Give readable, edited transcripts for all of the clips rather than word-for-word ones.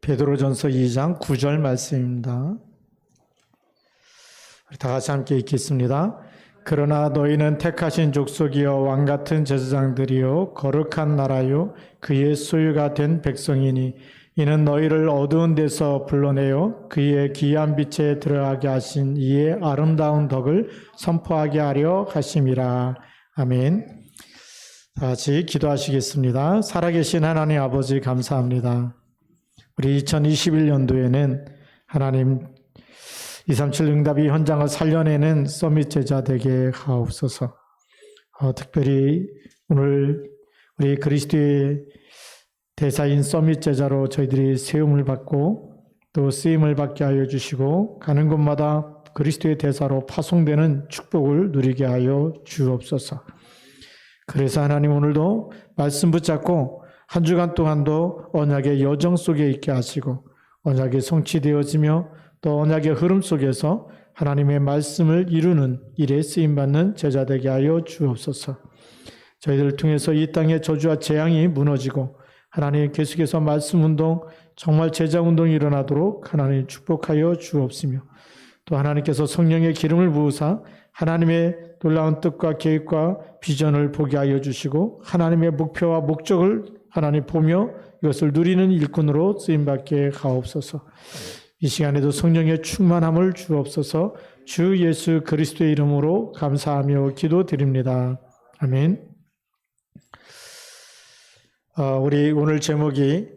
베드로전서 2장 9절 말씀입니다. 다 같이 함께 읽겠습니다. 그러나 너희는 택하신 족속이요 왕같은 제사장들이요 거룩한 나라요 그의 소유가 된 백성이니 이는 너희를 어두운 데서 불러내어 그의 귀한 빛에 들어가게 하신 이의 아름다운 덕을 선포하게 하려 하심이라. 아멘. 다 같이 기도하시겠습니다. 살아계신 하나님 아버지 감사합니다. 우리 2021년도에는 하나님 237 응답이 현장을 살려내는 서밋 제자 되게 하옵소서. 특별히 오늘 우리 그리스도의 대사인 서밋 제자로 저희들이 세움을 받고 또 쓰임을 받게 하여 주시고 가는 곳마다 그리스도의 대사로 파송되는 축복을 누리게 하여 주옵소서. 그래서 하나님 오늘도 말씀 붙잡고 한 주간 동안도 언약의 여정 속에 있게 하시고 언약이 성취되어지며 또 언약의 흐름 속에서 하나님의 말씀을 이루는 일에 쓰임받는 제자 되게 하여 주옵소서. 저희들을 통해서 이 땅의 저주와 재앙이 무너지고 하나님 계속해서 말씀운동, 정말 제자운동이 일어나도록 하나님 축복하여 주옵시며 또 하나님께서 성령의 기름을 부으사 하나님의 놀라운 뜻과 계획과 비전을 보게 하여 주시고 하나님의 목표와 목적을 하나님 보며 이것을 누리는 일꾼으로 쓰임받게 하옵소서. 이 시간에도 성령의 충만함을 주옵소서. 주 예수 그리스도의 이름으로 감사하며 기도드립니다. 아멘. 우리 오늘 제목이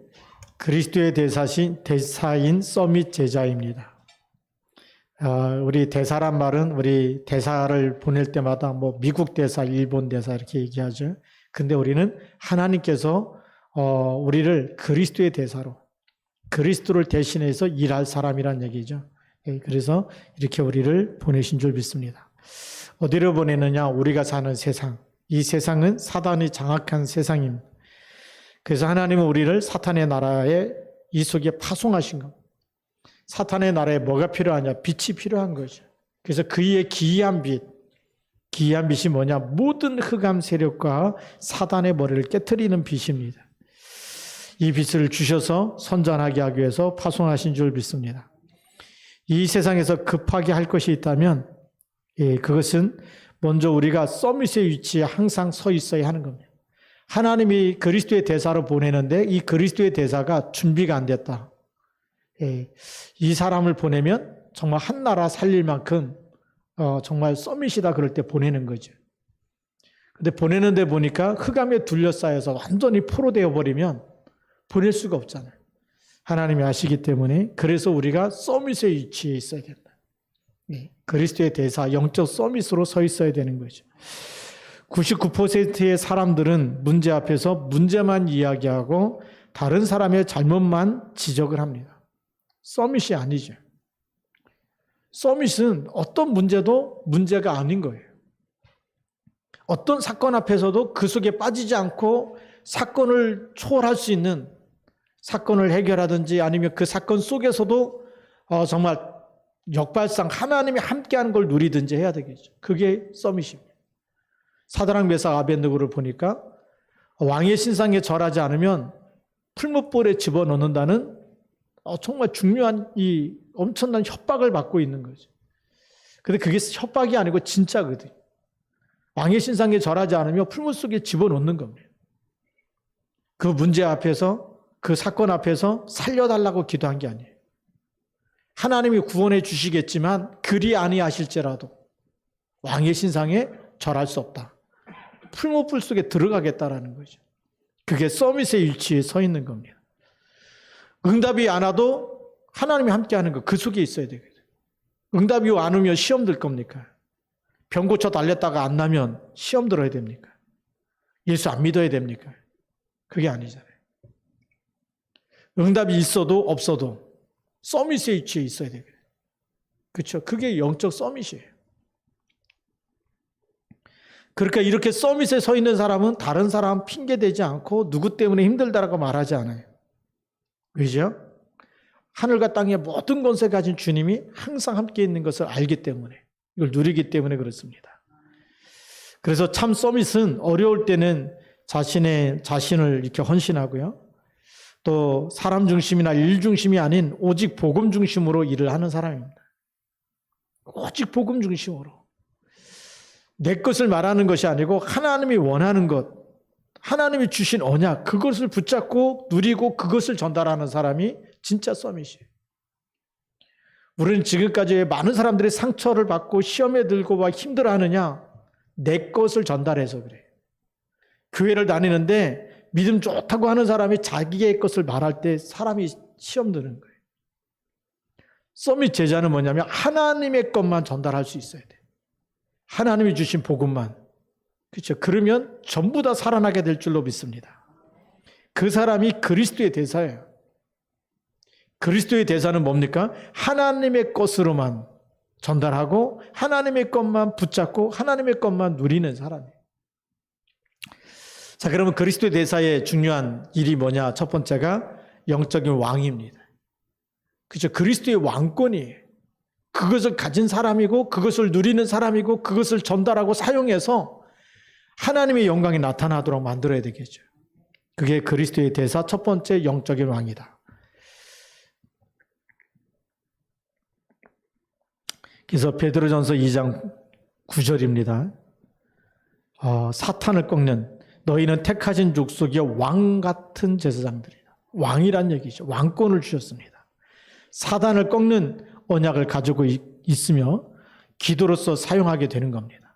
그리스도의 대사인 서밋 제자입니다. 우리 대사란 말은 우리 대사를 보낼 때마다 뭐 미국 대사, 일본 대사 이렇게 얘기하죠. 근데 우리는 하나님께서 우리를 그리스도의 대사로 그리스도를 대신해서 일할 사람이란 얘기죠. 그래서 이렇게 우리를 보내신 줄 믿습니다. 어디로 보내느냐? 우리가 사는 세상. 이 세상은 사단이 장악한 세상입니다. 그래서 하나님은 우리를 사탄의 나라에 이 속에 파송하신 겁니다. 사탄의 나라에 뭐가 필요하냐? 빛이 필요한 거죠. 그래서 그의 기이한 빛이 뭐냐? 모든 흑암 세력과 사단의 머리를 깨트리는 빛입니다. 이 빛을 주셔서 선전하게 하기 위해서 파송하신 줄 믿습니다. 이 세상에서 급하게 할 것이 있다면 그것은 먼저 우리가 서밋의 위치에 항상 서 있어야 하는 겁니다. 하나님이 그리스도의 대사로 보내는데 이 그리스도의 대사가 준비가 안 됐다. 이 사람을 보내면 정말 한 나라 살릴 만큼 정말 서밋이다 그럴 때 보내는 거죠. 근데 보내는데 보니까 흑암에 둘러싸여서 완전히 포로되어 버리면 보낼 수가 없잖아요. 하나님이 아시기 때문에 그래서 우리가 서밋의 위치에 있어야 된다. 그리스도의 대사, 영적 서밋으로 서 있어야 되는 거죠. 99%의 사람들은 문제 앞에서 문제만 이야기하고 다른 사람의 잘못만 지적을 합니다. 서밋이 아니죠. 서밋은 어떤 문제도 문제가 아닌 거예요. 어떤 사건 앞에서도 그 속에 빠지지 않고 사건을 초월할 수 있는 사건을 해결하든지 아니면 그 사건 속에서도 정말 역발상 하나님이 함께하는 걸 누리든지 해야 되겠죠. 그게 서밋입니다. 사드락 메삭 아벳느고를 보니까 왕의 신상에 절하지 않으면 풀무불에 집어넣는다는 정말 중요한 이 엄청난 협박을 받고 있는 거죠. 근데 그게 협박이 아니고 진짜거든요. 왕의 신상에 절하지 않으면 풀무 속에 집어넣는 겁니다. 그 문제 앞에서 그 사건 앞에서 살려달라고 기도한 게 아니에요. 하나님이 구원해 주시겠지만 그리 아니하실지라도 왕의 신상에 절할 수 없다. 풀무불 속에 들어가겠다라는 거죠. 그게 서밋의 위치에 서 있는 겁니다. 응답이 안 와도 하나님이 함께하는 거 그 속에 있어야 되거든요. 응답이 안 오면 시험 들 겁니까? 병 고쳐 달렸다가 안 나면 시험 들어야 됩니까? 예수 안 믿어야 됩니까? 그게 아니잖아요. 응답이 있어도 없어도 서밋의 위치에 있어야 되거든요. 그렇죠? 그게 영적 서밋이에요. 그러니까 이렇게 서밋에 서 있는 사람은 다른 사람 핑계대지 않고 누구 때문에 힘들다라고 말하지 않아요. 왜죠? 하늘과 땅의 모든 권세 가진 주님이 항상 함께 있는 것을 알기 때문에 이걸 누리기 때문에 그렇습니다. 그래서 참 서밋은 어려울 때는 자신을 이렇게 헌신하고요. 또 사람 중심이나 일 중심이 아닌 오직 복음 중심으로 일을 하는 사람입니다. 오직 복음 중심으로. 내 것을 말하는 것이 아니고 하나님이 원하는 것, 하나님이 주신 언약, 그것을 붙잡고 누리고 그것을 전달하는 사람이 진짜 서밋이에요. 우리는 지금까지 많은 사람들이 상처를 받고 시험에 들고 막 힘들어하느냐? 내 것을 전달해서 그래요. 교회를 다니는데 믿음 좋다고 하는 사람이 자기의 것을 말할 때 사람이 시험 드는 거예요. 서밋 제자는 뭐냐면 하나님의 것만 전달할 수 있어야 돼요. 하나님이 주신 복음만. 그렇죠. 그러면 전부 다 살아나게 될 줄로 믿습니다. 그 사람이 그리스도의 대사예요. 그리스도의 대사는 뭡니까? 하나님의 것으로만 전달하고 하나님의 것만 붙잡고 하나님의 것만 누리는 사람이에요. 자, 그러면 그리스도의 대사의 중요한 일이 뭐냐? 첫 번째가 영적인 왕입니다. 그렇죠. 그리스도의 왕권이에요. 그것을 가진 사람이고 그것을 누리는 사람이고 그것을 전달하고 사용해서 하나님의 영광이 나타나도록 만들어야 되겠죠. 그게 그리스도의 대사 첫 번째 영적인 왕이다. 그래서 베드로전서 2장 9절입니다. 사탄을 꺾는 너희는 택하신 족속이여 왕 같은 제사장들이다. 왕이란 얘기죠. 왕권을 주셨습니다. 사단을 꺾는 언약을 가지고 있으며 기도로서 사용하게 되는 겁니다.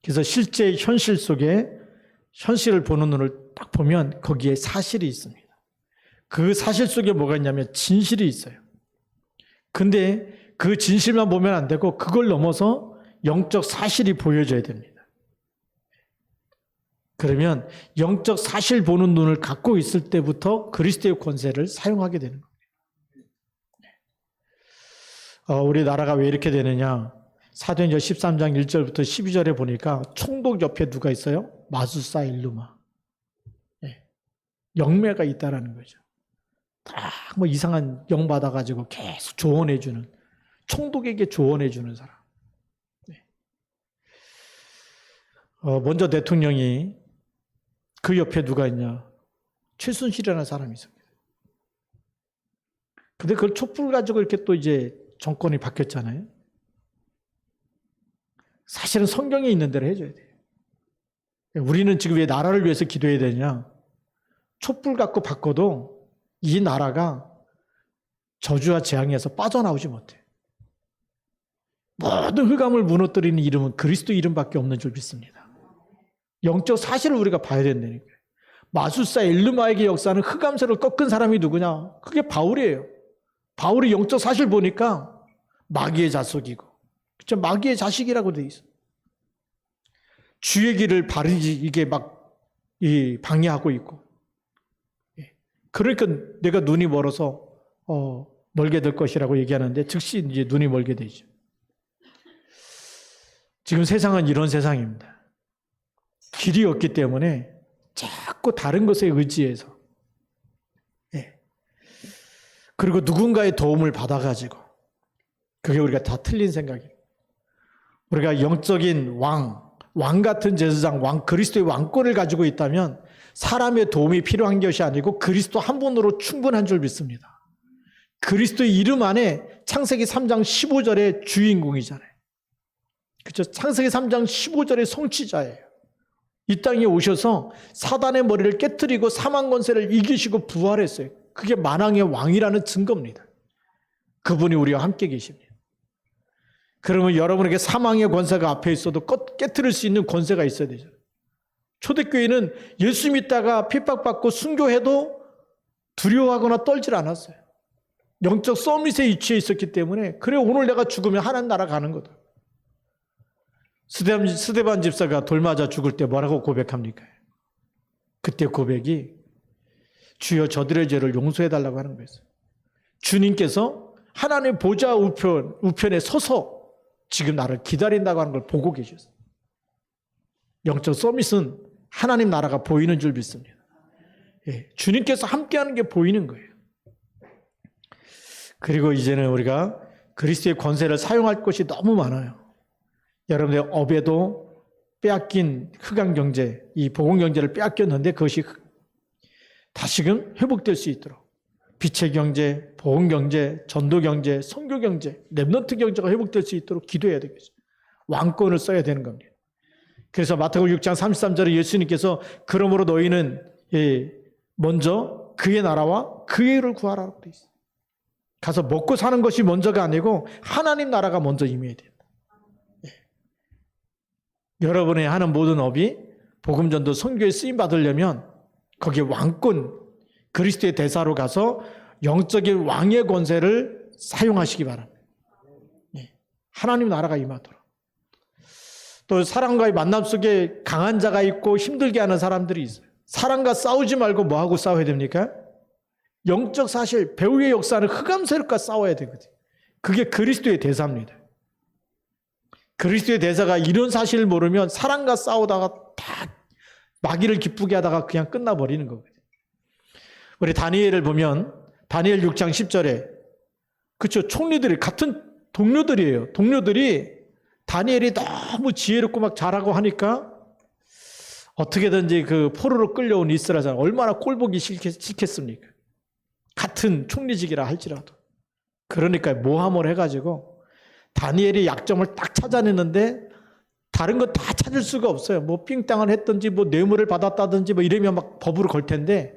그래서 실제 현실 속에 현실을 보는 눈을 딱 보면 거기에 사실이 있습니다. 그 사실 속에 뭐가 있냐면 진실이 있어요. 근데 그 진실만 보면 안 되고 그걸 넘어서 영적 사실이 보여져야 됩니다. 그러면 영적 사실 보는 눈을 갖고 있을 때부터 그리스도의 권세를 사용하게 되는 겁니다. 우리나라가 왜 이렇게 되느냐? 사도행전 13장 1절부터 12절에 보니까 총독 옆에 누가 있어요? 마술사 일루마. 영매가 있다라는 거죠. 다 뭐 이상한 영 받아가지고 계속 조언해주는, 총독에게 조언해주는 사람. 먼저 대통령이 그 옆에 누가 있냐? 최순실이라는 사람이 있습니다. 근데 그걸 촛불 가지고 이렇게 또 이제 정권이 바뀌었잖아요. 사실은 성경에 있는 대로 해줘야 돼요. 우리는 지금 왜 나라를 위해서 기도해야 되냐? 촛불 갖고 바꿔도 이 나라가 저주와 재앙에서 빠져나오지 못해. 모든 흑암을 무너뜨리는 이름은 그리스도 이름밖에 없는 줄 믿습니다. 영적 사실을 우리가 봐야 된다니까요. 마술사 엘르마에게 역사는 흑암세를 꺾은 사람이 누구냐? 그게 바울이에요. 바울이 영적 사실 보니까 마귀의 자손이고, 그쵸? 마귀의 자식이라고 돼 있어. 주의 길을 바르지 이게 막 방해하고 있고. 그러니까 내가 눈이 멀어서 멀게 될 것이라고 얘기하는데 즉시 이제 눈이 멀게 되죠. 지금 세상은 이런 세상입니다. 길이 없기 때문에 자꾸 다른 것에 의지해서, 그리고 누군가의 도움을 받아가지고, 그게 우리가 다 틀린 생각이에요. 우리가 영적인 왕 같은 제사장, 그리스도의 왕권을 가지고 있다면 사람의 도움이 필요한 것이 아니고 그리스도 한 분으로 충분한 줄 믿습니다. 그리스도의 이름 안에 창세기 3장 15절의 주인공이잖아요. 그렇죠? 창세기 3장 15절의 성취자예요. 이 땅에 오셔서 사단의 머리를 깨뜨리고 사망 권세를 이기시고 부활했어요. 그게 만왕의 왕이라는 증거입니다. 그분이 우리와 함께 계십니다. 그러면 여러분에게 사망의 권세가 앞에 있어도 깨뜨릴 수 있는 권세가 있어야 되죠. 초대교회는 예수 믿다가 핍박받고 순교해도 두려워하거나 떨질 않았어요. 영적 서밋에 위치해 있었기 때문에, 그래 오늘 내가 죽으면 하나님 나라 가는 거다. 스데반 집사가 돌 맞아 죽을 때 뭐라고 고백합니까? 그때 고백이 주여 저들의 죄를 용서해 달라고 하는 거였어요. 주님께서 하나님의 보좌 우편에 서서 지금 나를 기다린다고 하는 걸 보고 계셨어요. 영적 서밋은 하나님 나라가 보이는 줄 믿습니다. 주님께서 함께하는 게 보이는 거예요. 그리고 이제는 우리가 그리스도의 권세를 사용할 것이 너무 많아요. 여러분들 업에도 빼앗긴 흑암 경제, 이 복음 경제를 빼앗겼는데 그것이 다시금 회복될 수 있도록 빛의 경제, 보험 경제, 전도 경제, 선교 경제, 렘넌트 경제가 회복될 수 있도록 기도해야 되겠죠. 왕권을 써야 되는 겁니다. 그래서 마태복음 6장 33절에 예수님께서 그러므로 너희는 먼저 그의 나라와 그의 의를 구하라고 되어 있어요. 가서 먹고 사는 것이 먼저가 아니고 하나님 나라가 먼저 임해야 된다. 여러분이 하는 모든 업이 복음 전도 선교에 쓰임 받으려면 거기에 왕권, 그리스도의 대사로 가서 영적인 왕의 권세를 사용하시기 바랍니다. 하나님 나라가 임하도록. 또 사람과의 만남 속에 강한 자가 있고 힘들게 하는 사람들이 있어요. 사람과 싸우지 말고 뭐하고 싸워야 됩니까? 영적 사실, 배후의 역사는 흑암 세력과 싸워야 되거든요. 그게 그리스도의 대사입니다. 그리스도의 대사가 이런 사실을 모르면 사람과 싸우다가 다 마귀를 기쁘게 하다가 그냥 끝나버리는 거거든요. 우리 다니엘을 보면 다니엘 6장 10절에 그렇죠. 총리들이 같은 동료들이에요. 동료들이 다니엘이 너무 지혜롭고 막 잘하고 하니까 어떻게든지 그 포로로 끌려온 이스라엘 사람 얼마나 꼴보기 싫겠습니까? 같은 총리직이라 할지라도. 그러니까 모함을 해가지고 다니엘이 약점을 딱 찾아냈는데 다른 거 다 찾을 수가 없어요. 뭐 삥땅을 했든지 뭐 뇌물을 받았다든지 뭐 이러면 막 법으로 걸 텐데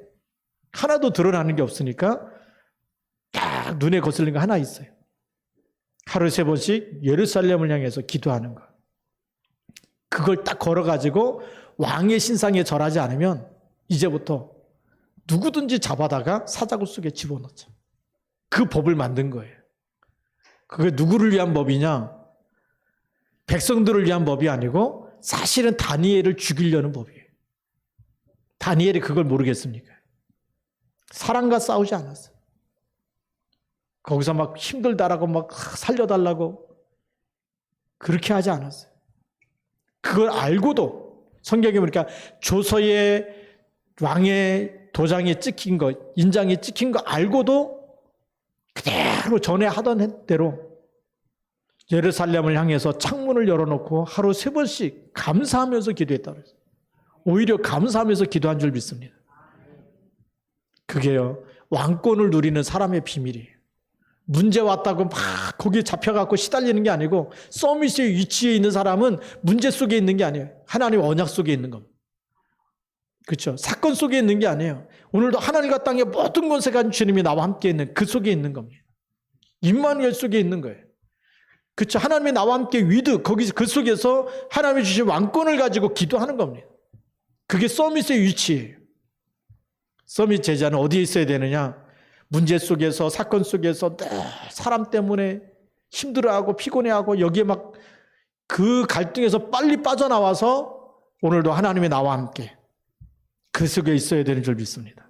하나도 드러나는 게 없으니까 딱 눈에 거슬리는 거 하나 있어요. 하루에 3번씩 예루살렘을 향해서 기도하는 거. 그걸 딱 걸어가지고 왕의 신상에 절하지 않으면 이제부터 누구든지 잡아다가 사자굴 속에 집어넣자. 그 법을 만든 거예요. 그게 누구를 위한 법이냐? 백성들을 위한 법이 아니고 사실은 다니엘을 죽이려는 법이에요. 다니엘이 그걸 모르겠습니까? 사람과 싸우지 않았어요. 거기서 막 힘들다라고 막 살려달라고 그렇게 하지 않았어요. 그걸 알고도 성경에 보니까 조서의 왕의 도장에 찍힌 거, 인장에 찍힌 거 알고도 그대로 전에 하던 대로 예루살렘을 향해서 창문을 열어놓고 하루 3번씩 감사하면서 기도했다고 그랬어요. 오히려 감사하면서 기도한 줄 믿습니다. 그게요, 왕권을 누리는 사람의 비밀이에요. 문제 왔다고 막 거기에 잡혀갖고 시달리는 게 아니고 서밋의 위치에 있는 사람은 문제 속에 있는 게 아니에요. 하나님 언약 속에 있는 겁니다. 그렇죠? 사건 속에 있는 게 아니에요. 오늘도 하나님과 땅의 모든 권세 가진 주님이 나와 함께 있는 그 속에 있는 겁니다. 임마누엘 속에 있는 거예요. 그렇죠? 하나님이 나와 함께 위드 거기서 그 속에서 하나님이 주신 왕권을 가지고 기도하는 겁니다. 그게 서밋의 위치예요. 서밋 제자는 어디에 있어야 되느냐? 문제 속에서 사건 속에서 사람 때문에 힘들어하고 피곤해하고 여기에 막 그 갈등에서 빨리 빠져나와서 오늘도 하나님이 나와 함께 그 속에 있어야 되는 줄 믿습니다.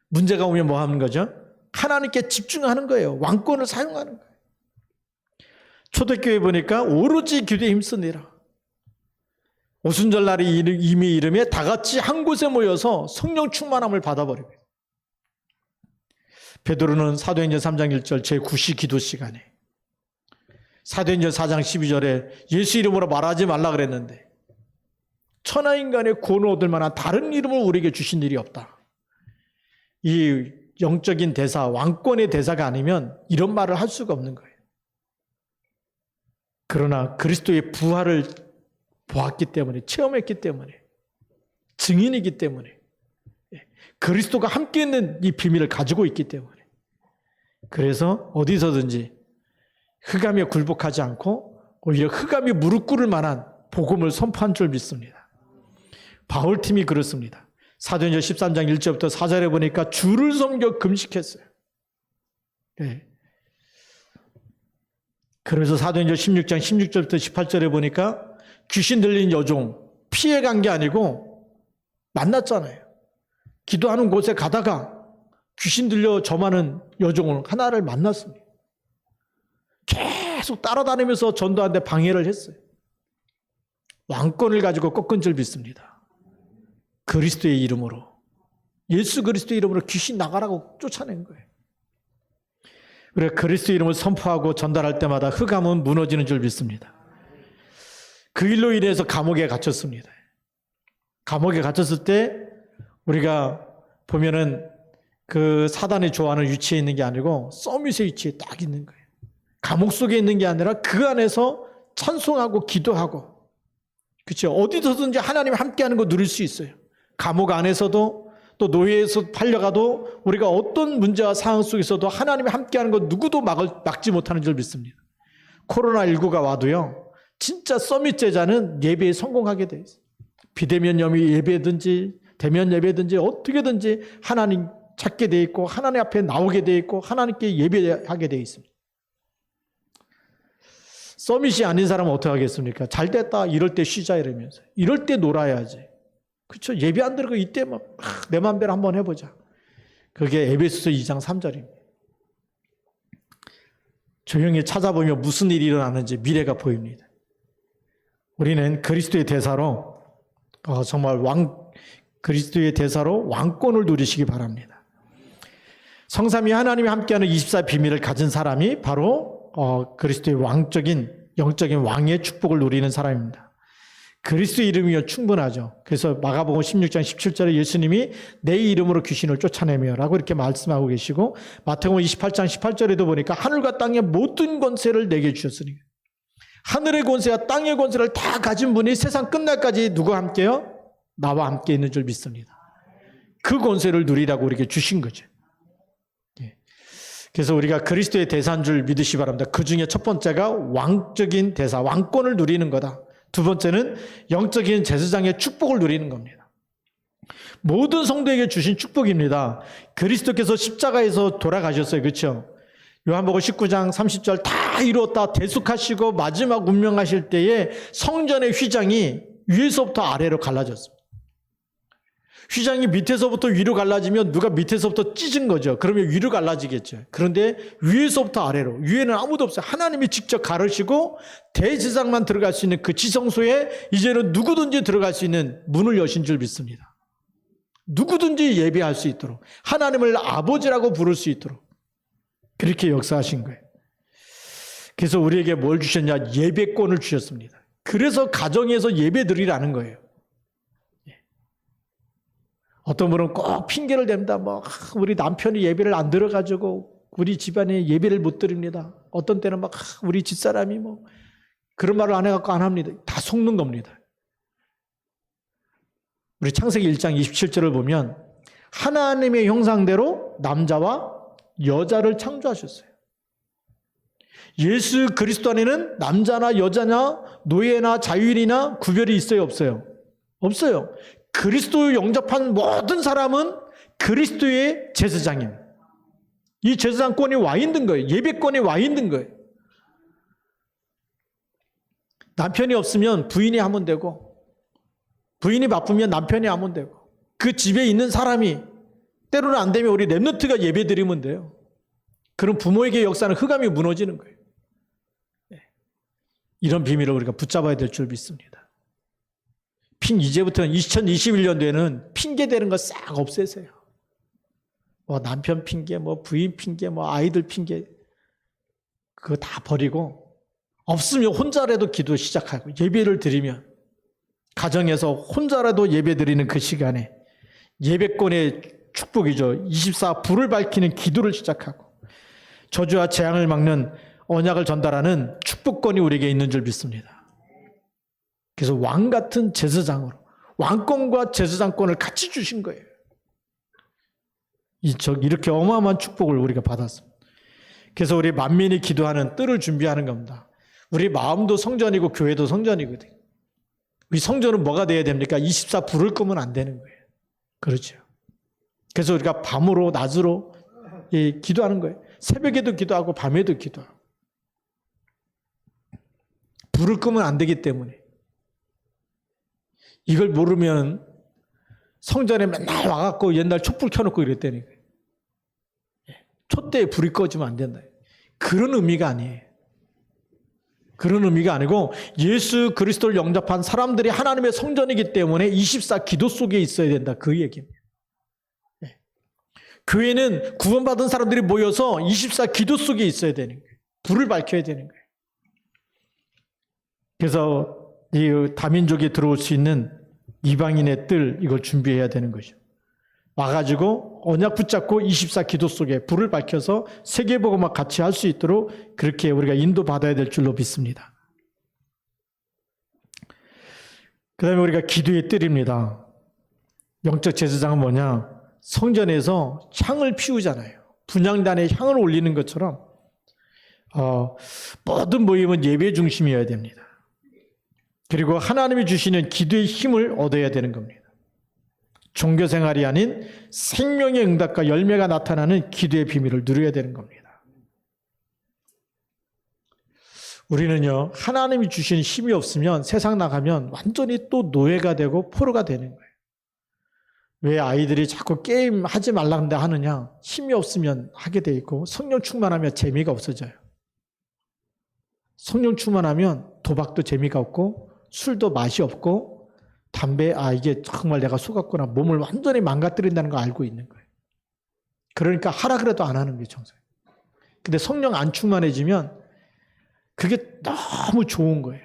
문제가 오면 뭐 하는 거죠? 하나님께 집중하는 거예요. 왕권을 사용하는 거예요. 초대교회 보니까 오로지 기도에 힘쓰니라. 오순절날이 이미 이름에 다 같이 한 곳에 모여서 성령 충만함을 받아버리고 베드로는 사도행전 3장 1절 제9시 기도 시간에 사도행전 4장 12절에 예수 이름으로 말하지 말라 그랬는데 천하인간의 구원을 얻을 만한 다른 이름을 우리에게 주신 일이 없다. 이 영적인 대사, 왕권의 대사가 아니면 이런 말을 할 수가 없는 거예요. 그러나 그리스도의 부활을 보았기 때문에, 체험했기 때문에, 증인이기 때문에, 그리스도가 함께 있는 이 비밀을 가지고 있기 때문에, 그래서 어디서든지 흑암에 굴복하지 않고 오히려 흑암이 무릎 꿇을 만한 복음을 선포한 줄 믿습니다. 바울팀이 그렇습니다. 사도행전 13장 1절부터 4절에 보니까 주를 섬겨 금식했어요. 네. 그래서 사도행전 16장 16절부터 18절에 보니까 귀신 들린 여종 피해간 게 아니고 만났잖아요. 기도하는 곳에 가다가 귀신 들려 점하는 여종을 하나를 만났습니다. 계속 따라다니면서 전도하는데 방해를 했어요. 왕권을 가지고 꺾은 줄 믿습니다. 그리스도의 이름으로, 예수 그리스도의 이름으로 귀신 나가라고 쫓아낸 거예요. 그래 그리스도 이름을 선포하고 전달할 때마다 흑암은 무너지는 줄 믿습니다. 그 일로 인해서 감옥에 갇혔습니다. 감옥에 갇혔을 때 우리가 보면은 그 사단이 좋아하는 위치에 있는 게 아니고 서밋의 위치에 딱 있는 거예요. 감옥 속에 있는 게 아니라 그 안에서 찬송하고 기도하고, 그렇죠? 어디서든지 하나님 함께하는 거 누릴 수 있어요. 감옥 안에서도 또 노예에서 팔려가도 우리가 어떤 문제와 상황 속에서도 하나님이 함께하는 거 누구도 막지 못하는 줄 믿습니다. 코로나19가 와도요, 진짜 서밋 제자는 예배에 성공하게 돼 있어요. 비대면 예배든지 대면 예배든지 어떻게든지 하나님 찾게 돼 있고 하나님 앞에 나오게 돼 있고 하나님께 예배하게 돼 있습니다. 서밋이 아닌 사람은 어떻게 하겠습니까? 잘 됐다 이럴 때 쉬자 이러면서, 이럴 때 놀아야지. 그렇죠? 예배 안 들어가 이때 막 내 맘대로 한번 해보자. 그게 에베소서 2장 3절입니다. 조용히 찾아보면 무슨 일이 일어나는지 미래가 보입니다. 우리는 그리스도의 대사로 정말 그리스도의 대사로 왕권을 누리시기 바랍니다. 성삼위 하나님이 함께하는 24 비밀을 가진 사람이 바로 그리스도의 영적인 왕의 축복을 누리는 사람입니다. 그리스도의 이름이면 충분하죠. 그래서 마가복음 16장 17절에 예수님이 내 이름으로 귀신을 쫓아내며 라고 이렇게 말씀하고 계시고, 마태복음 28장 18절에도 보니까 하늘과 땅의 모든 권세를 내게 주셨으니, 하늘의 권세와 땅의 권세를 다 가진 분이 세상 끝날까지 누구와 함께요? 나와 함께 있는 줄 믿습니다. 그 권세를 누리라고 우리에게 주신 거죠. 그래서 우리가 그리스도의 대사인 줄 믿으시기 바랍니다. 그 중에 첫 번째가 왕적인 대사, 왕권을 누리는 거다. 두 번째는 영적인 제사장의 축복을 누리는 겁니다. 모든 성도에게 주신 축복입니다. 그리스도께서 십자가에서 돌아가셨어요. 그렇죠? 요한복음 19장 30절 다 이루었다 대속하시고 마지막 운명하실 때에 성전의 휘장이 위에서부터 아래로 갈라졌습니다. 휘장이 밑에서부터 위로 갈라지면 누가 밑에서부터 찢은 거죠. 그러면 위로 갈라지겠죠. 그런데 위에서부터 아래로, 위에는 아무도 없어요. 하나님이 직접 가르시고 대제사장만 들어갈 수 있는 그 지성소에 이제는 누구든지 들어갈 수 있는 문을 여신 줄 믿습니다. 누구든지 예배할 수 있도록, 하나님을 아버지라고 부를 수 있도록 그렇게 역사하신 거예요. 그래서 우리에게 뭘 주셨냐? 예배권을 주셨습니다. 그래서 가정에서 예배 드리라는 거예요. 어떤 분은 꼭 핑계를 댑니다. 우리 남편이 예배를 안 들어가지고 우리 집안에 예배를 못 드립니다. 어떤 때는 우리 집사람이 그런 말을 안 해갖고 안 합니다. 다 속는 겁니다. 우리 창세기 1장 27절을 보면 하나님의 형상대로 남자와 여자를 창조하셨어요. 예수 그리스도 안에는 남자나 여자나 노예나 자유인이나 구별이 있어요, 없어요? 없어요. 그리스도를 영접한 모든 사람은 그리스도의 제사장입니다. 이 제사장권이 와 있는 거예요. 예배권이 와 있는 거예요. 남편이 없으면 부인이 하면 되고, 부인이 바쁘면 남편이 하면 되고, 그 집에 있는 사람이 때로는 안 되면 우리 랩런트가 예배 드리면 돼요. 그럼 부모에게 역사는 흑암이 무너지는 거예요. 이런 비밀을 우리가 붙잡아야 될 줄 믿습니다. 이제부터는 2021년도에는 핑계대는 거 싹 없애세요. 남편 핑계, 부인 핑계, 아이들 핑계, 그거 다 버리고, 없으면 혼자라도 기도 시작하고, 예배를 드리면, 가정에서 혼자라도 예배 드리는 그 시간에, 예배권의 축복이죠. 24 불을 밝히는 기도를 시작하고, 저주와 재앙을 막는 언약을 전달하는 축복권이 우리에게 있는 줄 믿습니다. 그래서 왕 같은 제사장으로 왕권과 제사장권을 같이 주신 거예요. 이렇게 어마어마한 축복을 우리가 받았습니다. 그래서 우리 만민이 기도하는 뜰을 준비하는 겁니다. 우리 마음도 성전이고 교회도 성전이거든요. 우리 성전은 뭐가 돼야 됩니까? 24 불을 끄면 안 되는 거예요. 그렇죠. 그래서 우리가 밤으로 낮으로 기도하는 거예요. 새벽에도 기도하고 밤에도 기도하고. 불을 끄면 안 되기 때문에. 이걸 모르면 성전에 맨날 와갖고 옛날 촛불 켜놓고 이랬다니까. 촛대에 불이 꺼지면 안 된다. 그런 의미가 아니에요. 그런 의미가 아니고 예수 그리스도를 영접한 사람들이 하나님의 성전이기 때문에 24 기도 속에 있어야 된다. 그 얘기입니다. 교회는 구원받은 사람들이 모여서 24 기도 속에 있어야 되는 거예요. 불을 밝혀야 되는 거예요. 그래서 이 다민족이 들어올 수 있는 이방인의 뜰, 이걸 준비해야 되는 거죠. 와가지고 언약 붙잡고 24 기도 속에 불을 밝혀서 세계복음화 같이 할 수 있도록 그렇게 우리가 인도받아야 될 줄로 믿습니다. 그 다음에 우리가 기도의 뜰입니다. 영적 제사장은 뭐냐? 성전에서 향을 피우잖아요. 분향단에 향을 올리는 것처럼 모든 모임은 예배 중심이어야 됩니다. 그리고 하나님이 주시는 기도의 힘을 얻어야 되는 겁니다. 종교생활이 아닌 생명의 응답과 열매가 나타나는 기도의 비밀을 누려야 되는 겁니다. 우리는요, 하나님이 주신 힘이 없으면 세상 나가면 완전히 또 노예가 되고 포로가 되는 거예요. 왜 아이들이 자꾸 게임 하지 말라는데 하느냐? 힘이 없으면 하게 돼 있고 성령 충만하면 재미가 없어져요. 성령 충만하면 도박도 재미가 없고 술도 맛이 없고 담배, 이게 정말 내가 속았구나. 몸을 완전히 망가뜨린다는 걸 알고 있는 거예요. 그러니까 하라 그래도 안 하는 거예요, 정말. 근데 성령 안 충만해지면 그게 너무 좋은 거예요.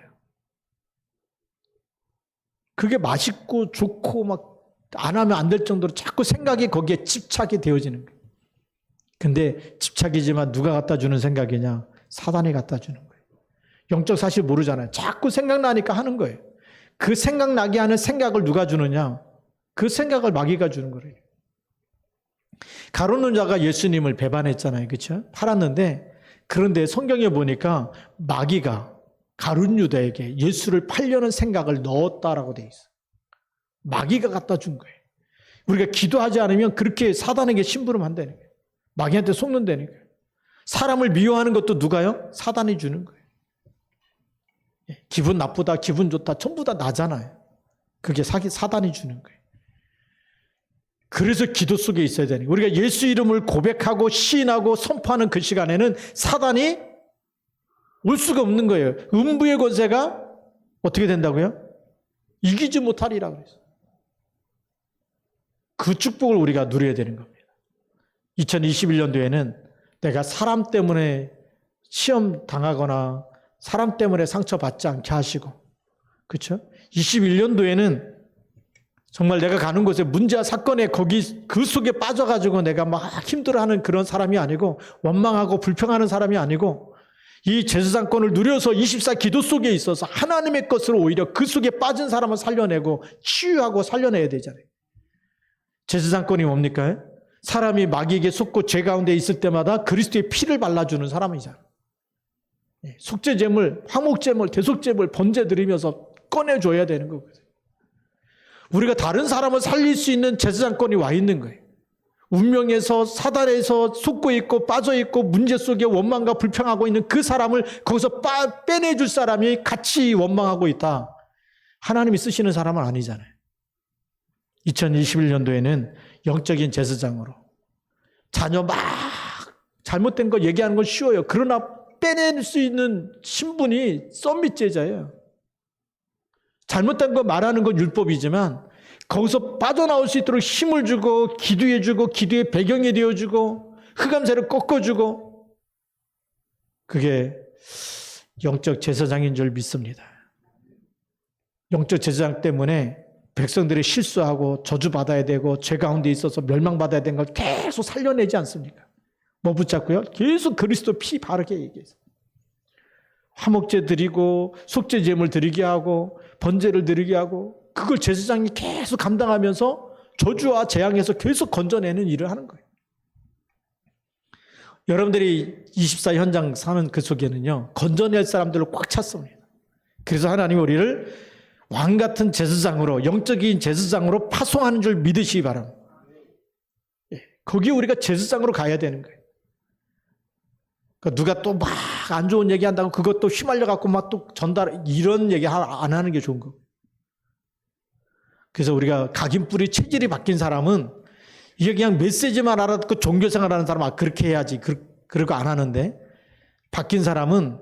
그게 맛있고 좋고 막 안 하면 안 될 정도로 자꾸 생각이 거기에 집착이 되어지는 거예요. 근데 집착이지만 누가 갖다 주는 생각이냐? 사단이 갖다 주는 거예요. 영적 사실 모르잖아요. 자꾸 생각나니까 하는 거예요. 그 생각나게 하는 생각을 누가 주느냐? 그 생각을 마귀가 주는 거예요. 가룟 자가 예수님을 배반했잖아요. 그렇죠? 팔았는데 그런데 성경에 보니까 마귀가 가룟 유다에게 예수를 팔려는 생각을 넣었다라고 돼 있어요. 마귀가 갖다 준 거예요. 우리가 기도하지 않으면 그렇게 사단에게 심부름한다는 거예요. 마귀한테 속는다는 거예요. 사람을 미워하는 것도 누가요? 사단이 주는 거예요. 기분 나쁘다, 기분 좋다, 전부 다 나잖아요. 그게 사단이 주는 거예요. 그래서 기도 속에 있어야 되는 거예요. 우리가 예수 이름을 고백하고 시인하고 선포하는 그 시간에는 사단이 올 수가 없는 거예요. 음부의 권세가 어떻게 된다고요? 이기지 못하리라 그랬어요. 그 축복을 우리가 누려야 되는 겁니다. 2021년도에는 내가 사람 때문에 시험 당하거나 사람 때문에 상처받지 않게 하시고, 그렇죠? 21년도에는 정말 내가 가는 곳에 문제와 사건에 그 속에 빠져가지고 내가 막 힘들어하는 그런 사람이 아니고 원망하고 불평하는 사람이 아니고 이 제사장권을 누려서 24 기도 속에 있어서 하나님의 것으로 오히려 그 속에 빠진 사람을 살려내고 치유하고 살려내야 되잖아요. 제사장권이 뭡니까? 사람이 마귀에게 속고 죄 가운데 있을 때마다 그리스도의 피를 발라주는 사람이잖아요. 속죄제물, 화목제물, 대속제물 번제 드리면서 꺼내줘야 되는 거거든요. 우리가 다른 사람을 살릴 수 있는 제사장권이 와 있는 거예요. 운명에서 사단에서 속고 있고 빠져 있고 문제 속에 원망과 불평하고 있는 그 사람을 거기서 빼내줄 사람이 같이 원망하고 있다. 하나님이 쓰시는 사람은 아니잖아요. 2021년도에는 영적인 제사장으로 자녀 막 잘못된 거 얘기하는 건 쉬워요. 그러나 빼낼 수 있는 신분이 썸밋 제자예요. 잘못된 거 말하는 건 율법이지만 거기서 빠져나올 수 있도록 힘을 주고 기도해주고 기도의 배경이 되어주고 흑암세를 꺾어주고 그게 영적 제사장인 줄 믿습니다. 영적 제사장 때문에 백성들이 실수하고 저주받아야 되고 죄 가운데 있어서 멸망받아야 되는 걸 계속 살려내지 않습니까? 뭐 붙잡고요? 계속 그리스도 피 바르게 얘기해서 화목제 드리고 속죄제물 드리게 하고 번제를 드리게 하고 그걸 제사장이 계속 감당하면서 저주와 재앙에서 계속 건져내는 일을 하는 거예요. 여러분들이 24 현장 사는 그 속에는요, 건져낼 사람들로 꽉 찼습니다. 그래서 하나님이 우리를 왕 같은 제사장으로, 영적인 제사장으로 파송하는 줄 믿으시기 바랍니다. 거기에 우리가 제사장으로 가야 되는 거예요. 누가 또 막 안 좋은 얘기 한다고 그것도 휘말려갖고 막 또 이런 얘기 안 하는 게 좋은 거예요. 그래서 우리가 각인뿌리 체질이 바뀐 사람은 이게 그냥 메시지만 알아듣고 종교생활하는 사람은 그렇게 해야지. 그러고 안 하는데 바뀐 사람은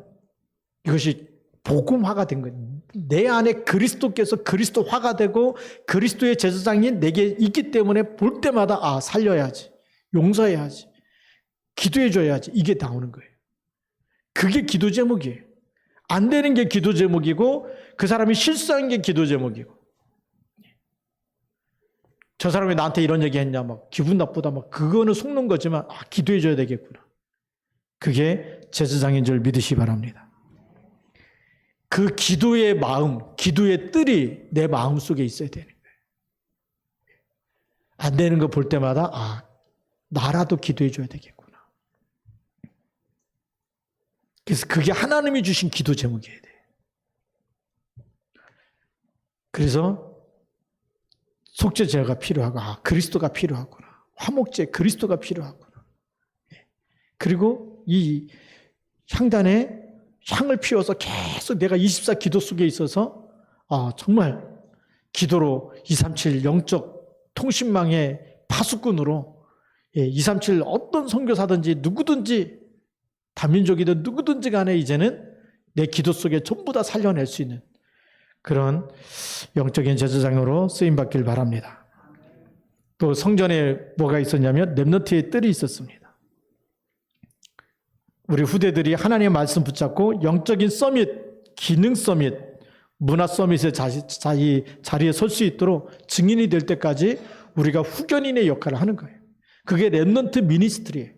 이것이 복음화가 된 거예요. 내 안에 그리스도께서 그리스도화가 되고 그리스도의 제사장이 내게 있기 때문에 볼 때마다 살려야지. 용서해야지. 기도해줘야지. 이게 나오는 거예요. 그게 기도 제목이에요. 안 되는 게 기도 제목이고 그 사람이 실수한 게 기도 제목이고 저 사람이 나한테 이런 얘기 했냐, 막 기분 나쁘다, 막 그거는 속는 거지만, 기도해 줘야 되겠구나. 그게 제사장인 줄 믿으시 바랍니다. 그 기도의 마음, 기도의 뜰이 내 마음 속에 있어야 되는 거예요. 안 되는 거 볼 때마다, 나라도 기도해 줘야 되겠구나. 그래서 그게 하나님이 주신 기도 제목이어야 돼요. 그래서 속죄 제가 필요하고, 그리스도가 필요하구나. 화목제 그리스도가 필요하구나. 그리고 이 향단에 향을 피워서 계속 내가 24 기도 속에 있어서 정말 기도로 237 영적 통신망의 파수꾼으로 237 어떤 선교사든지 누구든지 다민족이든 누구든지 간에 이제는 내 기도 속에 전부 다 살려낼 수 있는 그런 영적인 제사장으로 쓰임받길 바랍니다. 또 성전에 뭐가 있었냐면 렘넌트의 뜰이 있었습니다. 우리 후대들이 하나님의 말씀 붙잡고 영적인 서밋, 기능 서밋, 문화 서밋의 자리에 설 수 있도록 증인이 될 때까지 우리가 후견인의 역할을 하는 거예요. 그게 렘넌트 미니스트리예요.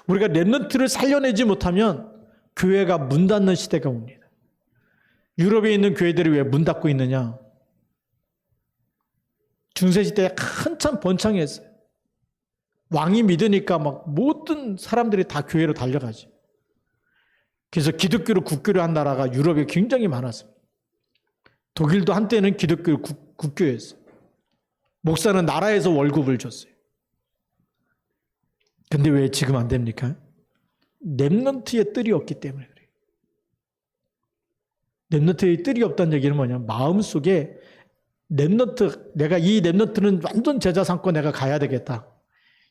우리가 렘넌트를 살려내지 못하면 교회가 문 닫는 시대가 옵니다. 유럽에 있는 교회들이 왜 문 닫고 있느냐? 중세시대에 한참 번창했어요. 왕이 믿으니까 막 모든 사람들이 다 교회로 달려가지. 그래서 기독교로 국교를 한 나라가 유럽에 굉장히 많았습니다. 독일도 한때는 기독교 국교였어요. 목사는 나라에서 월급을 줬어요. 근데 왜 지금 안 됩니까? 렘넌트의 뜰이 없기 때문에 그래요. 렘넌트의 뜰이 없다는 얘기는 뭐냐면 마음속에 렘넌트, 내가 이 렘넌트는 완전 제자 삼고 내가 가야 되겠다.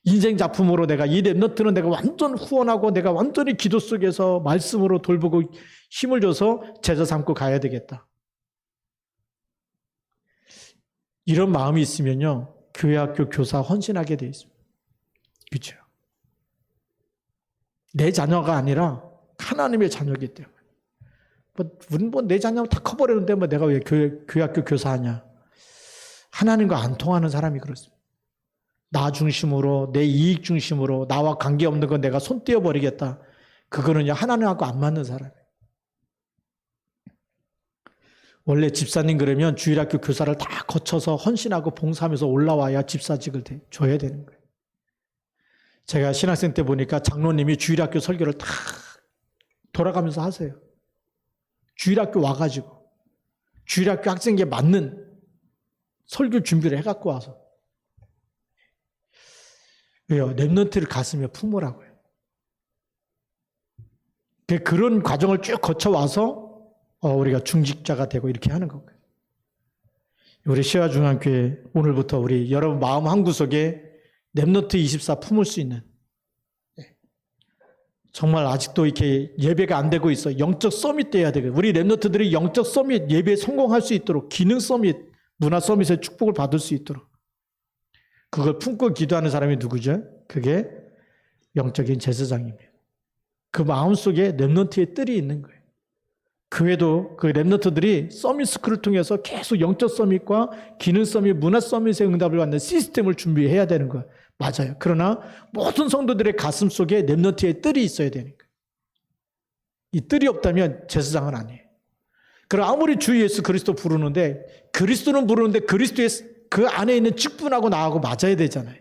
인생 작품으로 내가 이 렘넌트는 내가 완전 후원하고 내가 완전히 기도 속에서 말씀으로 돌보고 힘을 줘서 제자 삼고 가야 되겠다. 이런 마음이 있으면요, 교회 학교 교사 헌신하게 돼 있습니다. 그렇죠? 내 자녀가 아니라 하나님의 자녀이기 때문에. 우리는 내 자녀면 다 커버리는데 내가 왜 교회 학교 교사하냐? 하나님과 안 통하는 사람이 그렇습니다. 나 중심으로, 내 이익 중심으로, 나와 관계없는 건 내가 손 떼어버리겠다. 그거는요, 하나님하고 안 맞는 사람이에요. 원래 집사님 그러면 주일학교 교사를 다 거쳐서 헌신하고 봉사하면서 올라와야 집사직을 줘야 되는 거예요. 제가 신학생 때 보니까 장로님이 주일학교 설교를 다 돌아가면서 하세요. 주일학교 와가지고 주일학교 학생에게 맞는 설교 준비를 해갖고 와서. 왜요? 렘넌트를 가슴에 품으라고요. 그런 과정을 쭉 거쳐와서 우리가 중직자가 되고 이렇게 하는 거고요. 우리 시화중앙교회 오늘부터 우리 여러분 마음 한구석에 렘넌트 24 품을 수 있는, 정말 아직도 이렇게 예배가 안 되고 있어. 영적 서밋 돼야 되거든요. 우리 렘넌트들이 영적 서밋, 예배에 성공할 수 있도록, 기능 서밋, 문화 서밋의 축복을 받을 수 있도록 그걸 품고 기도하는 사람이 누구죠? 그게 영적인 제사장입니다. 그 마음속에 렘넌트의 뜰이 있는 거예요. 교회도 그 렘넌트들이 서밋 스쿨을 통해서 계속 영적 서밋과 기능 서밋, 문화 서밋의 응답을 받는 시스템을 준비해야 되는 거예요. 맞아요. 그러나 모든 성도들의 가슴 속에 렘넌트의 뜰이 있어야 되는 거예요. 이 뜰이 없다면 제사장은 아니에요. 그럼 아무리 주 예수 그리스도 부르는데, 그리스도는 부르는데 그리스도의 그 안에 있는 직분하고 나하고 맞아야 되잖아요.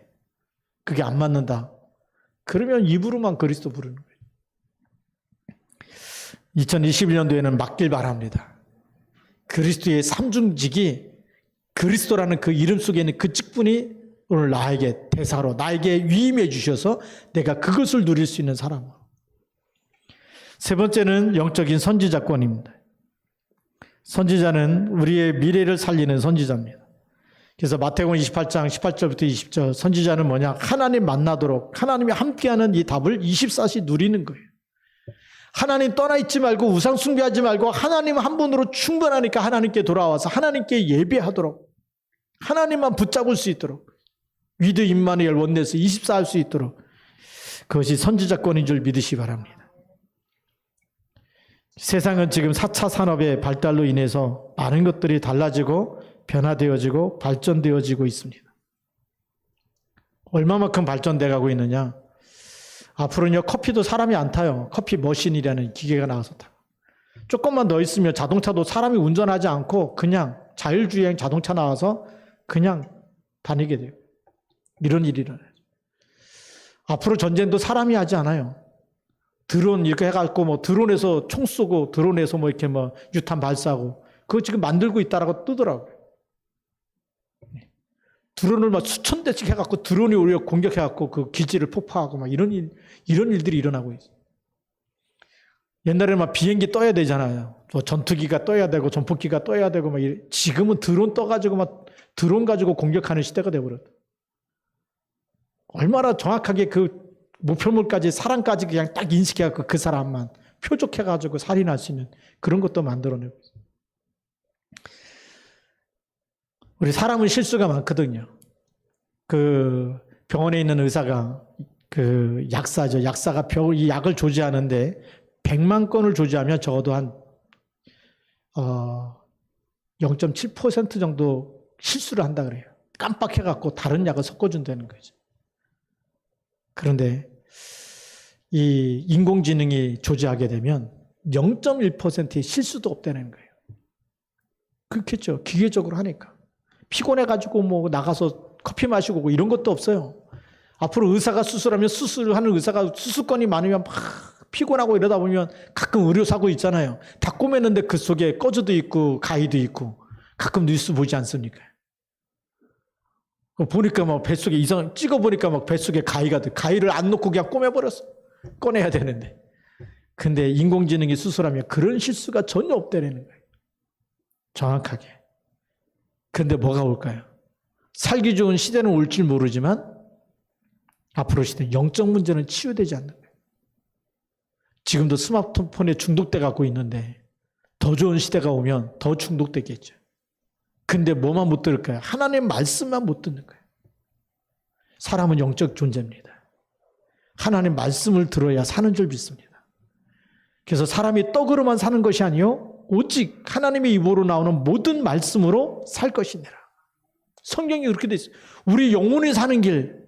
그게 안 맞는다. 그러면 입으로만 그리스도 부르는 거예요. 2021년도에는 맞길 바랍니다. 그리스도의 삼중직이, 그리스도라는 그 이름 속에 있는 그 직분이 오늘 나에게 대사로, 나에게 위임해 주셔서 내가 그것을 누릴 수 있는 사람으로. 세 번째는 영적인 선지자권입니다. 선지자는 우리의 미래를 살리는 선지자입니다. 그래서 마태복음 28장 18절부터 20절, 선지자는 뭐냐? 하나님 만나도록, 하나님이 함께하는 이 답을 24시 누리는 거예요. 하나님 떠나 있지 말고 우상 숭배하지 말고 하나님 한 분으로 충분하니까 하나님께 돌아와서 하나님께 예배하도록, 하나님만 붙잡을 수 있도록, 위드 임마누엘 원네스 24 할 수 있도록, 그것이 선지자권인 줄 믿으시기 바랍니다. 세상은 지금 4차 산업의 발달로 인해서 많은 것들이 달라지고 변화되어지고 발전되어지고 있습니다. 얼마만큼 발전돼 가고 있느냐? 앞으로는요, 커피도 사람이 안 타요. 커피 머신이라는 기계가 나와서 타요. 조금만 더 있으면 자동차도 사람이 운전하지 않고 그냥 자율주행 자동차 나와서 그냥 다니게 돼요. 이런 일이 일어나요. 앞으로 전쟁도 사람이 하지 않아요. 드론 이렇게 해갖고 뭐 드론에서 총 쏘고 드론에서 뭐 이렇게 뭐 유탄 발사하고 그거 지금 만들고 있다라고 뜨더라고요. 드론을 막 수천 대씩 해갖고 드론이 오히려 공격해갖고 그 기지를 폭파하고 막 이런 일들이 일어나고 있어요. 옛날에는 막 비행기 떠야 되잖아요. 전투기가 떠야 되고 전폭기가 떠야 되고 막 지금은 드론 떠가지고 막 드론 가지고 공격하는 시대가 돼버렸다. 얼마나 정확하게 그 목표물까지 사람까지 그냥 딱 인식해갖고 그 사람만 표적해가지고 살인할 수 있는 그런 것도 만들어내고 있어요. 우리 사람은 실수가 많거든요. 그 병원에 있는 의사가 그 약사죠. 약사가 이 약을 조제하는데 100만 건을 조제하면 적어도 한 0.7% 정도 실수를 한다 그래요. 깜빡해갖고 다른 약을 섞어준다는 거죠. 그런데 이 인공지능이 조제하게 되면 0.1%의 실수도 없다는 거예요. 그렇겠죠. 기계적으로 하니까. 피곤해가지고 뭐 나가서 커피 마시고 뭐 이런 것도 없어요. 앞으로 의사가 수술하면 수술하는 의사가 수술건이 많으면 막 피곤하고 이러다 보면 가끔 의료사고 있잖아요. 다 꼬맸는데 그 속에 꺼즈도 있고 가위도 있고 가끔 뉴스 보지 않습니까? 보니까 막 뱃속에 찍어보니까 막 뱃속에 가위를 안 놓고 그냥 꼬매버렸어. 꺼내야 되는데. 근데 인공지능이 수술하면 그런 실수가 전혀 없다는 거예요. 정확하게. 근데 뭐가 올까요? 살기 좋은 시대는 올 줄 모르지만 앞으로 시대 영적 문제는 치유되지 않는 거예요. 지금도 스마트폰에 중독돼 갖고 있는데 더 좋은 시대가 오면 더 중독되겠죠. 근데 뭐만 못 들을까요? 하나님의 말씀만 못 듣는 거예요. 사람은 영적 존재입니다. 하나님의 말씀을 들어야 사는 줄 믿습니다. 그래서 사람이 떡으로만 사는 것이 아니요 오직 하나님의 입으로 나오는 모든 말씀으로 살 것이니라. 성경이 그렇게 돼 있어요. 우리 영혼이 사는 길,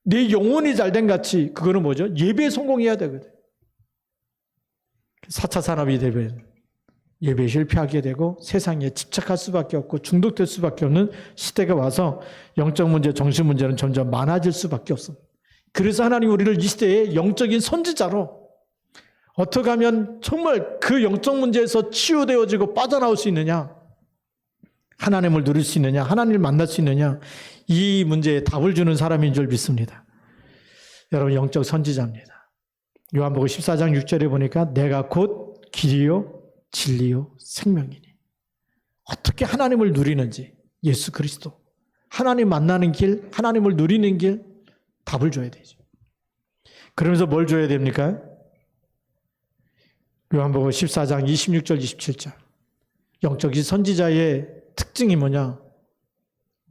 내 영혼이 잘된 같이 그거는 뭐죠? 예배에 성공해야 되거든. 4차 산업이 되면 예배에 실패하게 되고 세상에 집착할 수밖에 없고 중독될 수밖에 없는 시대가 와서 영적 문제, 정신 문제는 점점 많아질 수밖에 없습니다. 그래서 하나님 우리를 이 시대에 영적인 선지자로 어떻게 하면 정말 그 영적 문제에서 치유되어지고 빠져나올 수 있느냐, 하나님을 누릴 수 있느냐, 하나님을 만날 수 있느냐, 이 문제에 답을 주는 사람인 줄 믿습니다. 여러분 영적 선지자입니다. 요한복음 14장 6절에 보니까 내가 곧 길이요 진리요 생명이니. 어떻게 하나님을 누리는지 예수 그리스도 하나님 만나는 길, 하나님을 누리는 길 답을 줘야 되죠. 그러면서 뭘 줘야 됩니까? 요한복음 14장 26절 27절 영적인 선지자의 특징이 뭐냐?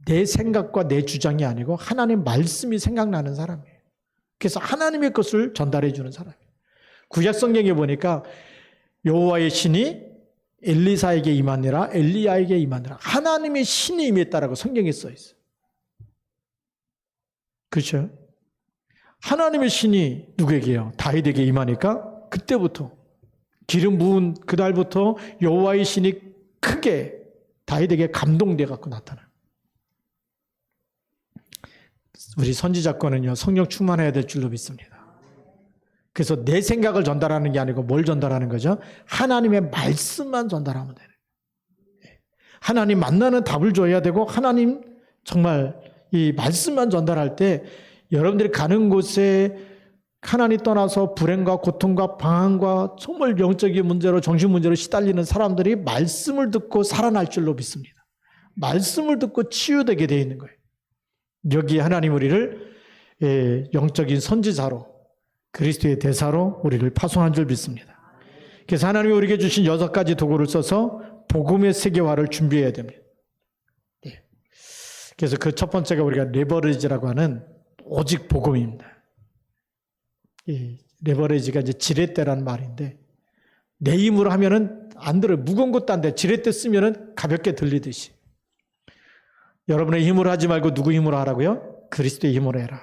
내 생각과 내 주장이 아니고 하나님 말씀이 생각나는 사람이에요. 그래서 하나님의 것을 전달해 주는 사람이에요. 구약 성경에 보니까 여호와의 신이 엘리사에게 임하니라 엘리야에게 임하니라 하나님의 신이 임했다라고 성경에 써 있어요. 그렇죠? 하나님의 신이 누구에게요? 다윗에게 임하니까 그때부터 기름 부은 그날부터 여호와의 신이 크게 다윗에게 감동돼 갖고 나타나요. 우리 선지자권은요 성령 충만해야 될 줄로 믿습니다. 그래서 내 생각을 전달하는 게 아니고 뭘 전달하는 거죠? 하나님의 말씀만 전달하면 되는 거예요. 하나님 만나는 답을 줘야 되고 하나님 정말 이 말씀만 전달할 때 여러분들이 가는 곳에 하나님 떠나서 불행과 고통과 방황과 정말 영적인 문제로 정신 문제로 시달리는 사람들이 말씀을 듣고 살아날 줄로 믿습니다. 말씀을 듣고 치유되게 되어 있는 거예요. 여기에 하나님 우리를 영적인 선지자로 그리스도의 대사로 우리를 파송한 줄 믿습니다. 그래서 하나님이 우리에게 주신 6가지 도구를 써서 복음의 세계화를 준비해야 됩니다. 그래서 그 첫 번째가 우리가 레버리지라고 하는 오직 복음입니다. 이 레버리지가 이제 지렛대라는 말인데 내 힘으로 하면은 안 들어요. 무거운 것도 안 돼. 지렛대 쓰면은 가볍게 들리듯이. 여러분의 힘으로 하지 말고 누구 힘으로 하라고요? 그리스도의 힘으로 해라.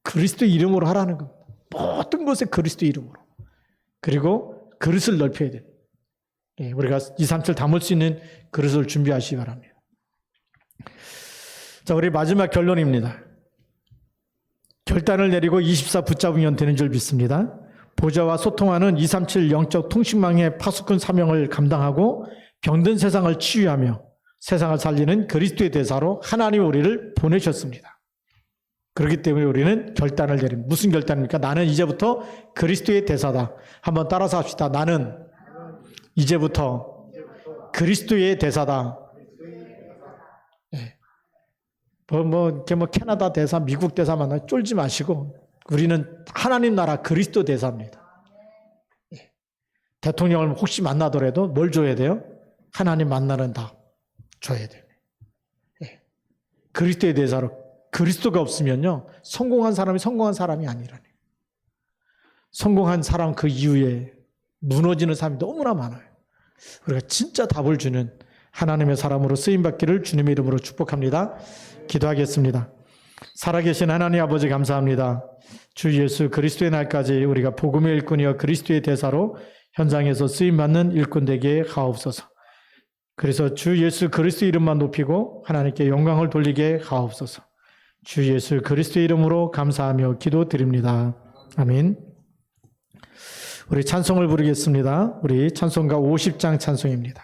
그리스도의 이름으로 하라는 겁니다. 모든 것에 그리스도의 이름으로. 그리고 그릇을 넓혀야 돼요. 우리가 2, 3칠 담을 수 있는 그릇을 준비하시기 바랍니다. 자, 우리 마지막 결론입니다. 결단을 내리고 24 붙잡으면 되는 줄 믿습니다. 보좌와 소통하는 237 영적 통신망의 파수꾼 사명을 감당하고 병든 세상을 치유하며 세상을 살리는 그리스도의 대사로 하나님 우리를 보내셨습니다. 그렇기 때문에 우리는 결단을 내립니다. 무슨 결단입니까? 나는 이제부터 그리스도의 대사다. 한번 따라서 합시다. 나는 이제부터 그리스도의 대사다. 이렇게 캐나다 대사, 미국 대사 만나 쫄지 마시고 우리는 하나님 나라 그리스도 대사입니다. 대통령을 혹시 만나더라도 뭘 줘야 돼요? 하나님 만나는 답 줘야 돼요. 그리스도의 대사로. 그리스도가 없으면요, 성공한 사람이 성공한 사람이 아니라니. 성공한 사람 그 이후에 무너지는 사람이 너무나 많아요. 우리가 진짜 답을 주는 하나님의 사람으로 쓰임받기를 주님의 이름으로 축복합니다. 기도하겠습니다. 살아계신 하나님 아버지 감사합니다. 주 예수 그리스도의 날까지 우리가 복음의 일꾼이여 그리스도의 대사로 현장에서 쓰임받는 일꾼 되게 하옵소서. 그래서 주 예수 그리스도 이름만 높이고 하나님께 영광을 돌리게 하옵소서. 주 예수 그리스도의 이름으로 감사하며 기도드립니다. 아멘. 우리 찬송을 부르겠습니다. 우리 찬송가 50장 찬송입니다.